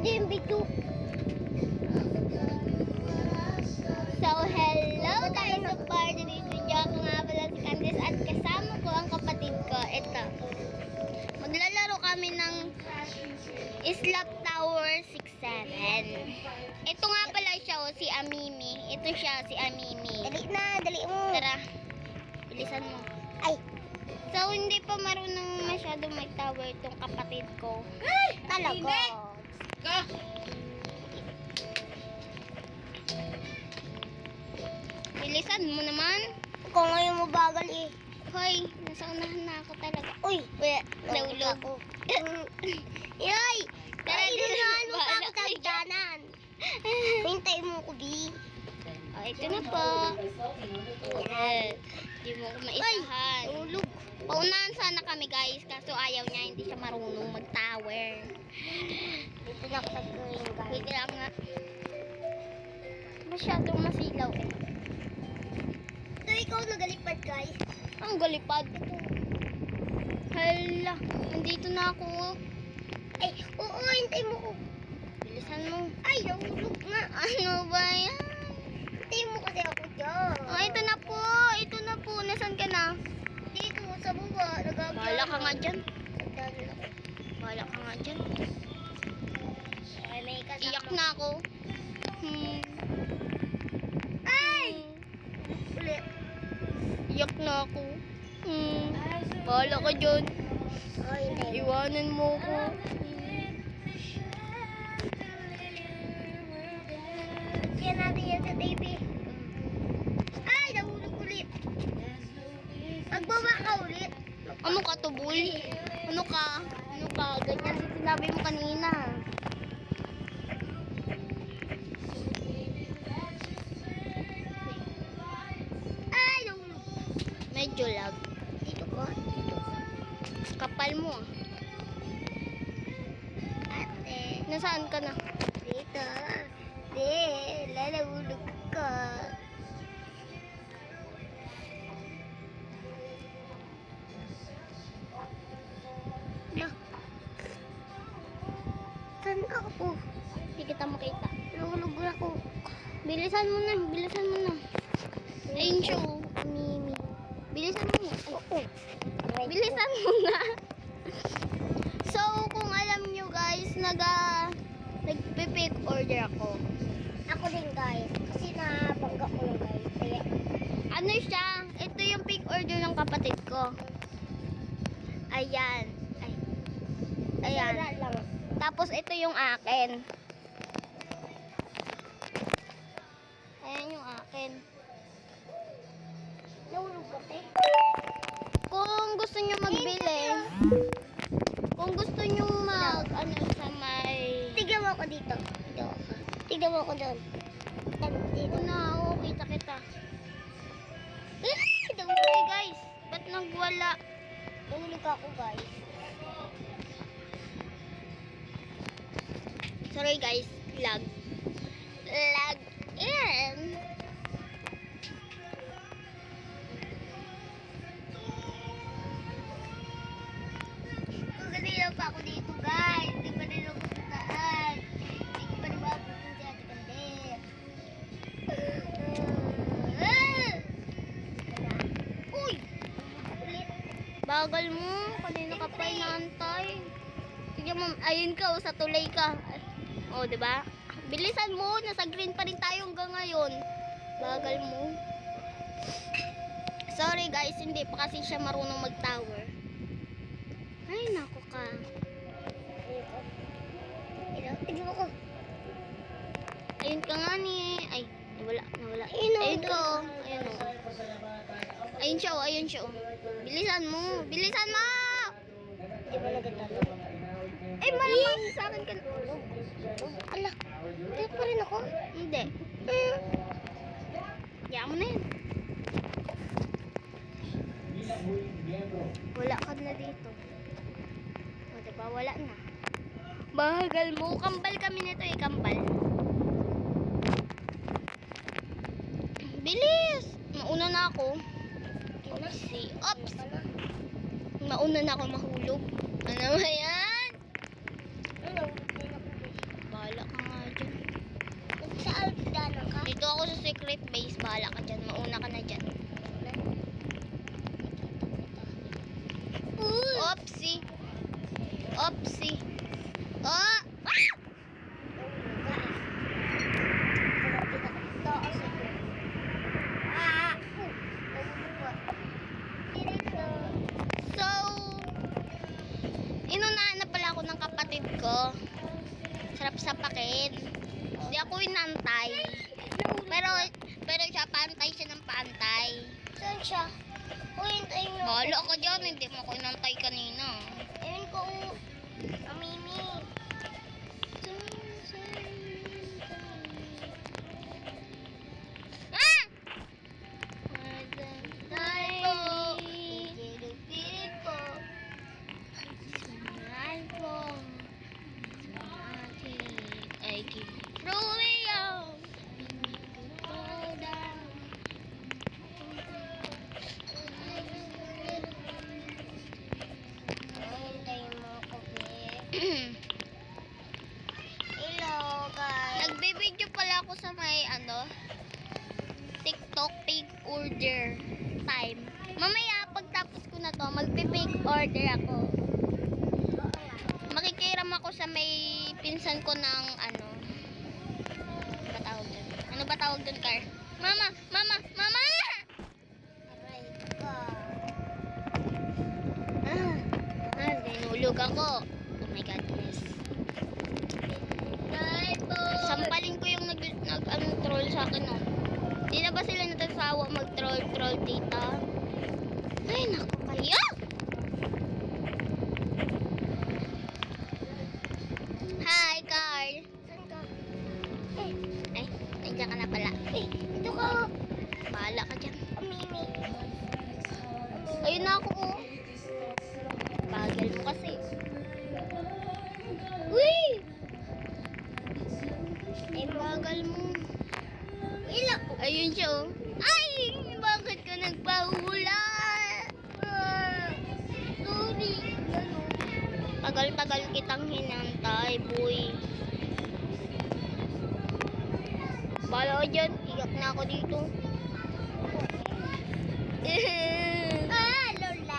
din video. So, hello tayo sa party this video. Ako nga pala si Candice at kasama ko ang kapatid ko. Ito. Maglalaro kami ng Slap Tower 6-7. Ito nga pala siya, si Amimi. Ito siya, si Amimi. Dali na, dali mo. Tara, bilisan mo. Ay! So, hindi pa marunong masyado mag-tower itong kapatid ko. Talaga. Go! Bilisan mo naman. Kung ngayon mo bagal eh. Hoy, nasa unahan na ako talaga. Uy, nahulog ako. Yoy! Tara, dinuhan mo pa ako sa hagdanan. Hintay mo ko, B. Oh, ito na po. Yan. Hindi mo ko maisahan. Ay, nahulog. Paunahan sana kami guys, kaso ayaw niya, hindi siya marunong mag-tower. Dito na ako sa green guys. Wait lang nga. Masyadong masilaw eh. Ito ikaw nagalipad guys. Ang galipad. Hala, nandito na ako. Ay, oo, hintay mo ko. Bilisan mo. Ay, nahulog nga. Ano ba yan? Hintay mo kasi ako dyan. Oh, ito na po. Ito na po. Nasaan ka na? Dito sa baba. Bahala ka nga dyan. Bahala ka nga dyan. Iyak na ako. Ay! Ulit. Iyak na ako. Bahala ka dyan. Iwanan mo ko. Kaya natin yan sa TV. Ay! Nahulog ulit. Magbaba ka ulit. Ano ka, tubol? Ano ka? Ano ka? Ganyan sinabi mo kanina. Ay! Nahulog. Medyo lag. Dito ko. Dito ko. Kapal mo ah. Ate. Nasaan ka na? Dito. Di. Lalahulog ka. Na. Saan ako? Hindi kita makita. Nahulog ako. Bilisan mo na. Bilisan mo na. Ayun siya oh. Mimi. Bilisan mo na. Oo. Bilisan mo na. So, kung alam nyo guys, nagpipick order ako. Ako din guys. Kasi nabangga ko lang guys. Kaya, ano siya? Ito yung pick order ng kapatid ko. Ayan. Ay. Ayan. Tapos ito yung akin. Ayan yung akin. Nahulog ka, te. Kung gusto nyo magbili, kung gusto nyo ano sa may... Tignan mo ako dito. Dito ako. Tignan mo ako doon. Dito na ako. Kita. Nahulog guys. Ba't nagwala? Nahulog ako guys. Sorry guys. Lag in. Kanina pa ako dito guys. Hindi pa rin ako sa taas. Hindi ko pa rin mapupunta si Ate Candice. Uy! Ulit. Bagal mo. Kanina ka pa inaantay. Tignan mo. Ayun ka. Sa tulay ka. O, diba? Bilisan mo. Nasa green pa rin tayo hanggang ngayon. Bagal mo. Sorry guys. Hindi pa kasi siya marunong mag-tower. Ay, naku ka. Tignan ko. Ayun ka nga ni. Ay, nawala. Ayun ka oh. Ayun oh. Ayun siya oh. Ayun siya oh. Bilisan mo. Bilisan mo! Di ba nagtalo? Ay, malamang sa akin ka. Ala. Dito pa rin ako? Hindi. Kaya mo na yan. Wala ka na dito. O, diba? Wala na. Bagal mo. Kambal kami nito eh. Kambal. Bilis! Mauna na ako. Oopsie. Oops! Mauna na ako mahulog. Ano ba yan? secret base. Bahala ka dyan. Mauna ka na dyan. Oopsie. Oopsie. Oh! So, inunahan na pala ako ng kapatid ko. Sarap sa pakin. Hindi ako inantay. Pero siya, pantay siya ng pantay. Saan siya? Hintayin mo. Bahala ka dyan, hindi mo ako inantay kanina. Ayun ko. Amimi. Ah! I keep throwing out. Hintayin mo ako, be. Hello, guys. Nagbe-video pala ako sa may TikTok take order time. Mamaya pagtapos ko na to, magpe-take order ako. Makikiram ako sa may pinsan ko ng ano ba tawag dun? Ano ba tawag dun, Car? Mama! Mama! Mama! Aray ka. Dinulog ako. Oh my goodness. Sampalin ko yung troll sa akin, no? Di na ba sila natasawa mag-troll dito? Ay, naku kayo! Hi, Carl! Saan ka? Ay, nandiyan ka na pala. Ito ka. Bahala ka dyan. Amimi. Ayun na ako, oh. Bagal mo kasi. Uy! Ay, bagal mo. Ila ko. Ayun siya, oh. Ay! Bakit ka nagpahula? Sorry. Tagal-tagal kitang hinantay, boy. Bahala ka dyan. Iyak na ako dito. Lola.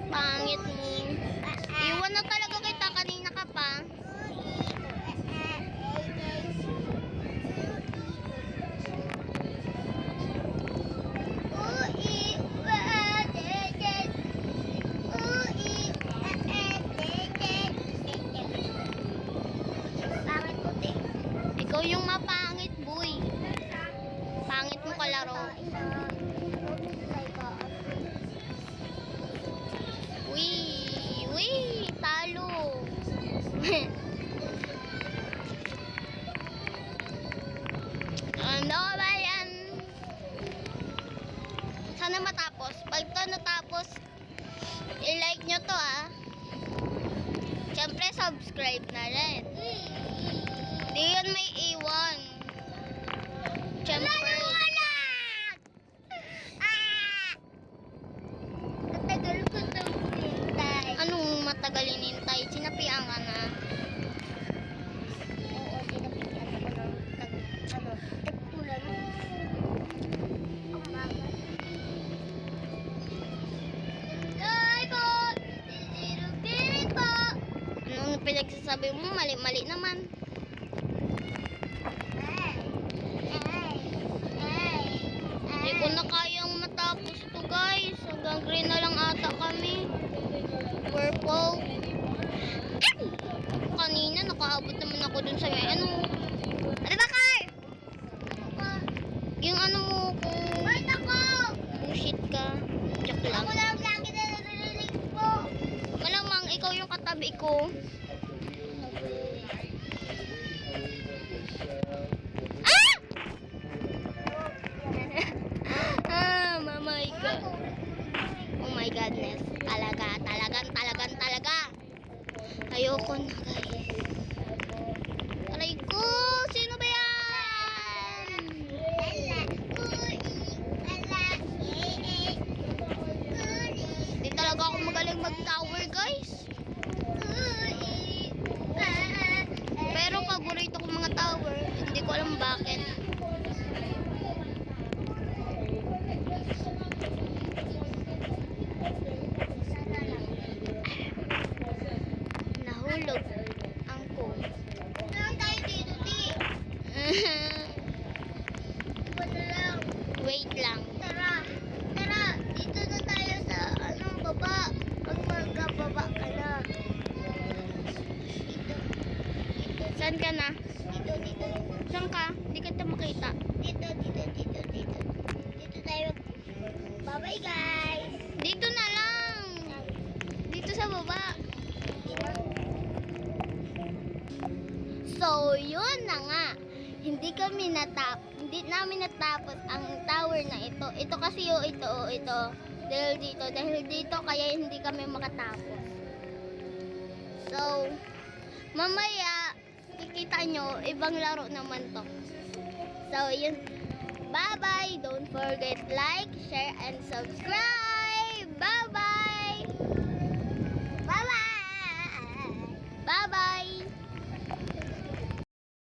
Pangit mo. Iwan na talaga kita. Kanina ka pa. Ikaw yung mapangit, boy. Pangit mo kalaro. Uy, talo. Ano ba yan? Sana matapos. Pag ito natapos, i-like nyo to, ah. Siyempre, subscribe na rin. Di yan may iwan. Siyempre. Matagal ko itong hintay. Anong matagal inintay? Sinapian ka na. Oo, sinapitan ako ng tagpulan. Ang bagal. Ay po! Pirit po! Anong pinagsasabi mo? Mali-mali naman. Hindi ko na kayang matapos to, guys. Hanggang green na lang ata kami. Purple. Kanina, nakaabot naman ako dun sa may ano. Ano ba, Car? Yung ano mo, kung Ay, nako! bullshit ka. Joke lang. Ako lang lagi na narinig po. Malamang ikaw yung katabi ko. My God. Oh my goodness. Talaga. Ayoko na, guys. Aray ko! Sino ba yan? Hindi talaga ako magaling mag-tower, guys. Pero paborito ko mga tower. Hindi ko alam bakit. Mahulog ang phone. Saan tayo dito, Ti? Iba na lang. Wait lang. Tara, tara. Dito na tayo sa baba. Pag magkababa ka na. Dito. Dito. Saan ka na? Dito, dito. Saan ka? Hindi kita makita. Dito, dito, dito, dito. Dito tayo. Bye-bye, guys. Dito na lang. Dito sa baba. So, yun na nga. Hindi namin natapos ang tower na ito. Ito kasi ito. Dahil dito kaya hindi kami makatapos. So, mamaya kikita nyo, ibang laro naman to. So, yun. Bye-bye. Don't forget like, share, and subscribe.